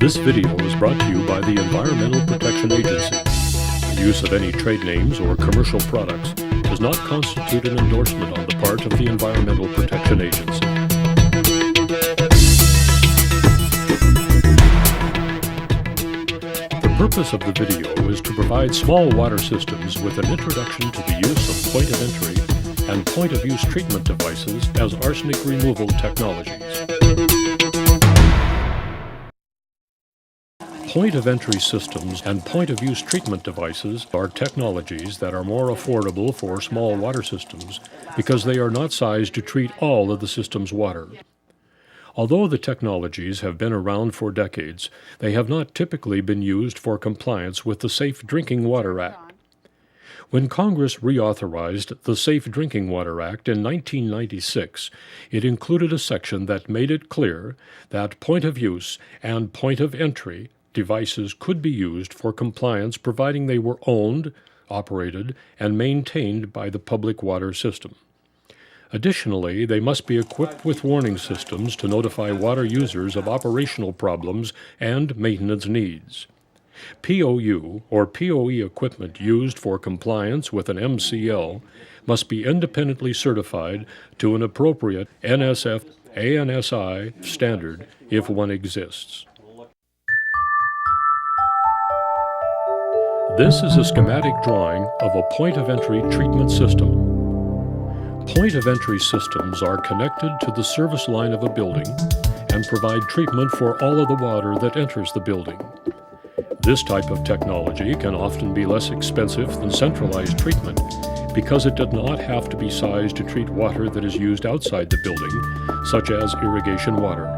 This video is brought to you by the Environmental Protection Agency. The use of any trade names or commercial products does not constitute an endorsement on the part of the Environmental Protection Agency. The purpose of the video is to provide small water systems with an introduction to the use of point-of-entry and point-of-use treatment devices as arsenic removal technologies. Point-of-entry systems and point-of-use treatment devices are technologies that are more affordable for small water systems because they are not sized to treat all of the system's water. Although the technologies have been around for decades, they have not typically been used for compliance with the Safe Drinking Water Act. When Congress reauthorized the Safe Drinking Water Act in 1996, it included a section that made it clear that point-of-use and point-of-entry devices could be used for compliance providing they were owned, operated, and maintained by the public water system. Additionally, they must be equipped with warning systems to notify water users of operational problems and maintenance needs. POU, or POE equipment used for compliance with an MCL, must be independently certified to an appropriate NSF/ANSI standard if one exists. This is a schematic drawing of a point-of-entry treatment system. Point-of-entry systems are connected to the service line of a building and provide treatment for all of the water that enters the building. This type of technology can often be less expensive than centralized treatment because it does not have to be sized to treat water that is used outside the building, such as irrigation water.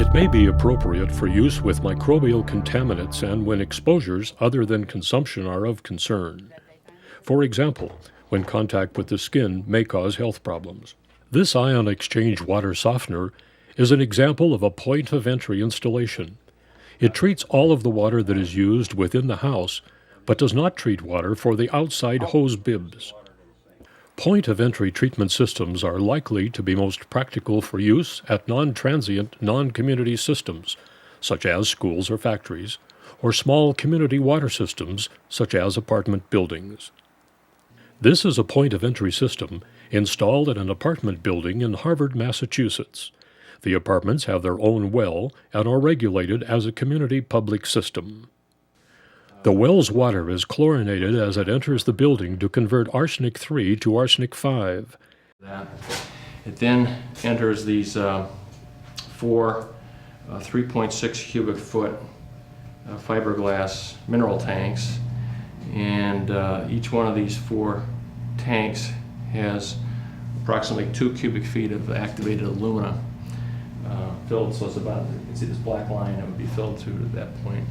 It may be appropriate for use with microbial contaminants and when exposures other than consumption are of concern. For example, when contact with the skin may cause health problems. This ion exchange water softener is an example of a point-of-entry installation. It treats all of the water that is used within the house, but does not treat water for the outside hose bibs. Point-of-entry treatment systems are likely to be most practical for use at non-transient, non-community systems, such as schools or factories, or small community water systems, such as apartment buildings. This is a point-of-entry system installed in an apartment building in Harvard, Massachusetts. The apartments have their own well and are regulated as a community public system. The well's water is chlorinated as it enters the building to convert arsenic-3 to arsenic-5. It then enters these four 3.6 cubic foot fiberglass mineral tanks, and each one of these four tanks has approximately 2 cubic feet of activated alumina filled, so it's about, you can see this black line that would be filled to at that point.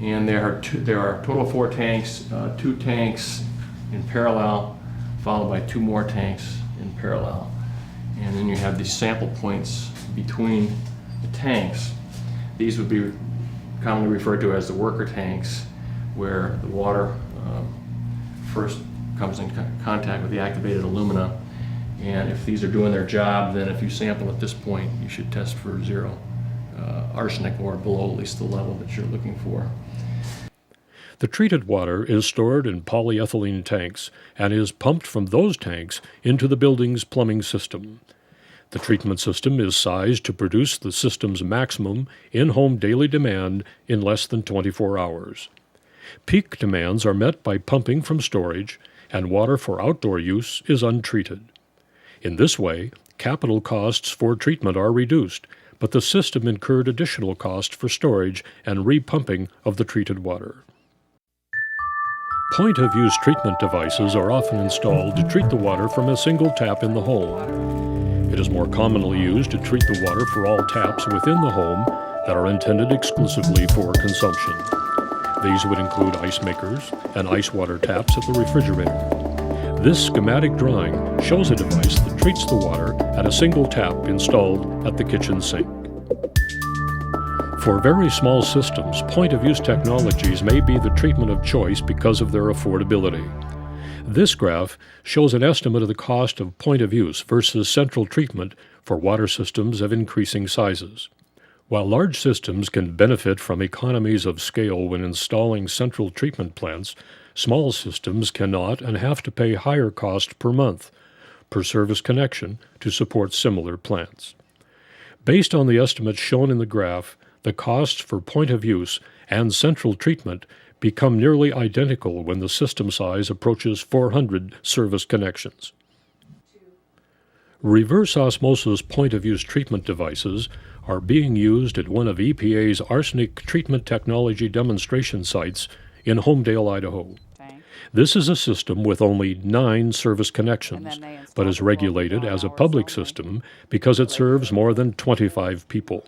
And there are a total of 4 tanks, 2 tanks in parallel, followed by 2 more tanks in parallel. And then you have these sample points between the tanks. These would be commonly referred to as the worker tanks, where the water first comes in contact with the activated alumina. And if these are doing their job, then if you sample at this point, you should test for 0 arsenic or below at least the level that you're looking for. The treated water is stored in polyethylene tanks and is pumped from those tanks into the building's plumbing system. The treatment system is sized to produce the system's maximum in-home daily demand in less than 24 hours. Peak demands are met by pumping from storage, and water for outdoor use is untreated. In this way, capital costs for treatment are reduced, but the system incurred additional cost for storage and repumping of the treated water. Point-of-use treatment devices are often installed to treat the water from a single tap in the home. It is more commonly used to treat the water for all taps within the home that are intended exclusively for consumption. These would include ice makers and ice water taps at the refrigerator. This schematic drawing shows a device that treats the water at a single tap installed at the kitchen sink. For very small systems, point-of-use technologies may be the treatment of choice because of their affordability. This graph shows an estimate of the cost of point-of-use versus central treatment for water systems of increasing sizes. While large systems can benefit from economies of scale when installing central treatment plants, small systems cannot and have to pay higher cost per month, per service connection, to support similar plants. Based on the estimates shown in the graph, the costs for point of use and central treatment become nearly identical when the system size approaches 400 service connections. Reverse osmosis point-of-use treatment devices are being used at one of EPA's arsenic treatment technology demonstration sites in Homedale, Idaho. This is a system with only 9 service connections, but is regulated as a public system because it serves more than 25 people.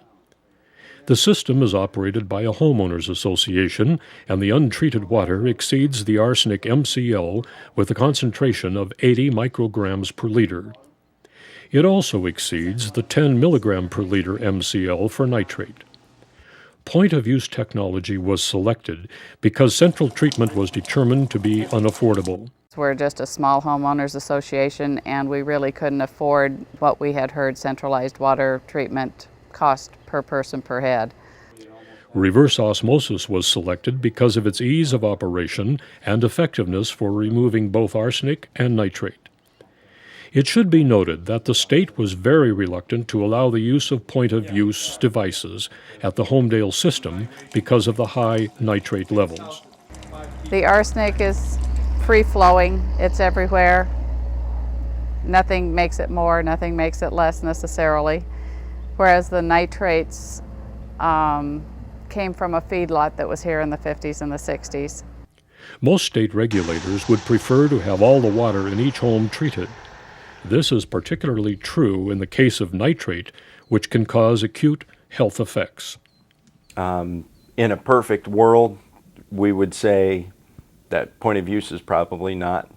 The system is operated by a homeowners association, and the untreated water exceeds the arsenic MCL with a concentration of 80 micrograms per liter. It also exceeds the 10 milligram per liter MCL for nitrate. Point-of-use technology was selected because central treatment was determined to be unaffordable. We're just a small homeowners association, and we really couldn't afford what we had heard centralized water treatment cost per person per head. Reverse osmosis was selected because of its ease of operation and effectiveness for removing both arsenic and nitrate. It should be noted that the state was very reluctant to allow the use of point-of-use devices at the Homedale system because of the high nitrate levels. The arsenic is free-flowing, it's everywhere. Nothing makes it more, nothing makes it less necessarily. Whereas the nitrates came from a feedlot that was here in the 50s and the 60s. Most state regulators would prefer to have all the water in each home treated. This is particularly true in the case of nitrate, which can cause acute health effects. In a perfect world, we would say that point of use is probably not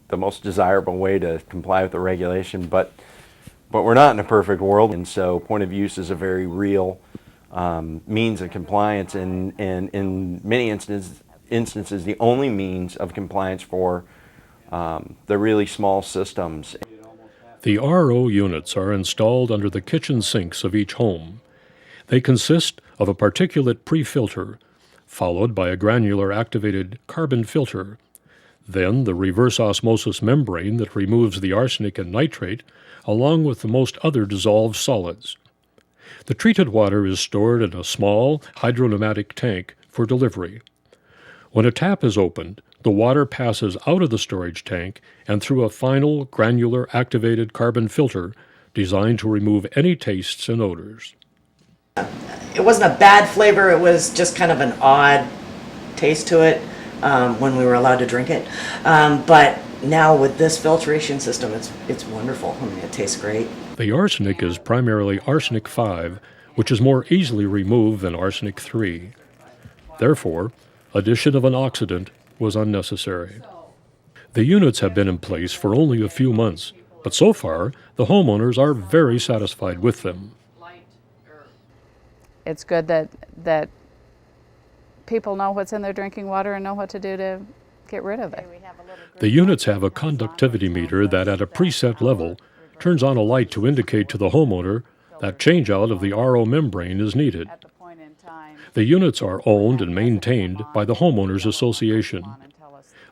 the most desirable way to comply with the regulation, but we're not in a perfect world, and so point of use is a very real means of compliance, and in many instances the only means of compliance for the really small systems. The RO units are installed under the kitchen sinks of each home. They consist of a particulate pre-filter, followed by a granular activated carbon filter, then the reverse osmosis membrane that removes the arsenic and nitrate, along with the most other dissolved solids. The treated water is stored in a small hydropneumatic tank for delivery. When a tap is opened, the water passes out of the storage tank and through a final granular activated carbon filter designed to remove any tastes and odors. It wasn't a bad flavor, it was just kind of an odd taste to it when we were allowed to drink it. But now with this filtration system, it's wonderful. I mean, it tastes great. The arsenic is primarily arsenic 5, which is more easily removed than arsenic 3. Therefore, addition of an oxidant was unnecessary. The units have been in place for only a few months, but so far the homeowners are very satisfied with them. It's good that people know what's in their drinking water and know what to do to get rid of it. The units have a conductivity meter that at a preset level turns on a light to indicate to the homeowner that changeout of the RO membrane is needed. The units are owned and maintained by the Homeowners Association.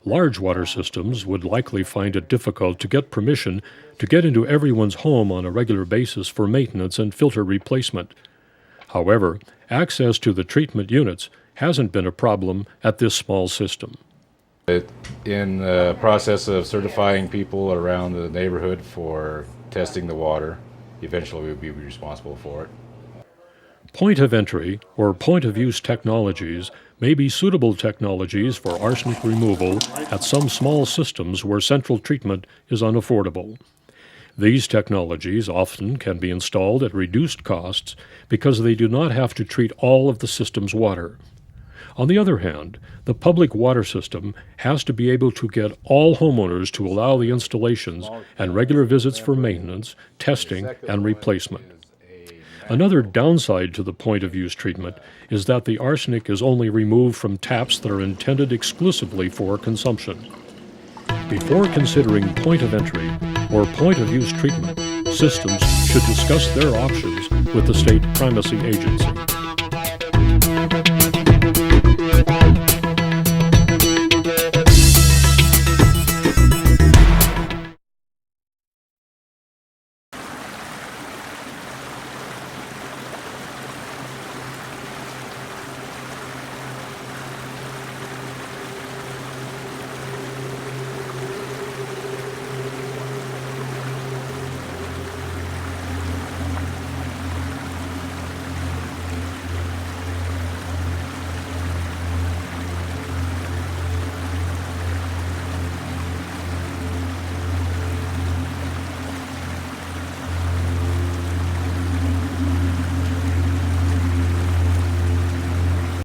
Large water systems would likely find it difficult to get permission to get into everyone's home on a regular basis for maintenance and filter replacement. However, access to the treatment units hasn't been a problem at this small system. In the process of certifying people around the neighborhood for testing the water, eventually we'll be responsible for it. Point of entry or point of use technologies may be suitable technologies for arsenic removal at some small systems where central treatment is unaffordable. These technologies often can be installed at reduced costs because they do not have to treat all of the system's water. On the other hand, the public water system has to be able to get all homeowners to allow the installations and regular visits for maintenance, testing, and replacement. Another downside to the point-of-use treatment is that the arsenic is only removed from taps that are intended exclusively for consumption. Before considering point of entry or point-of-use treatment, systems should discuss their options with the state primacy agency.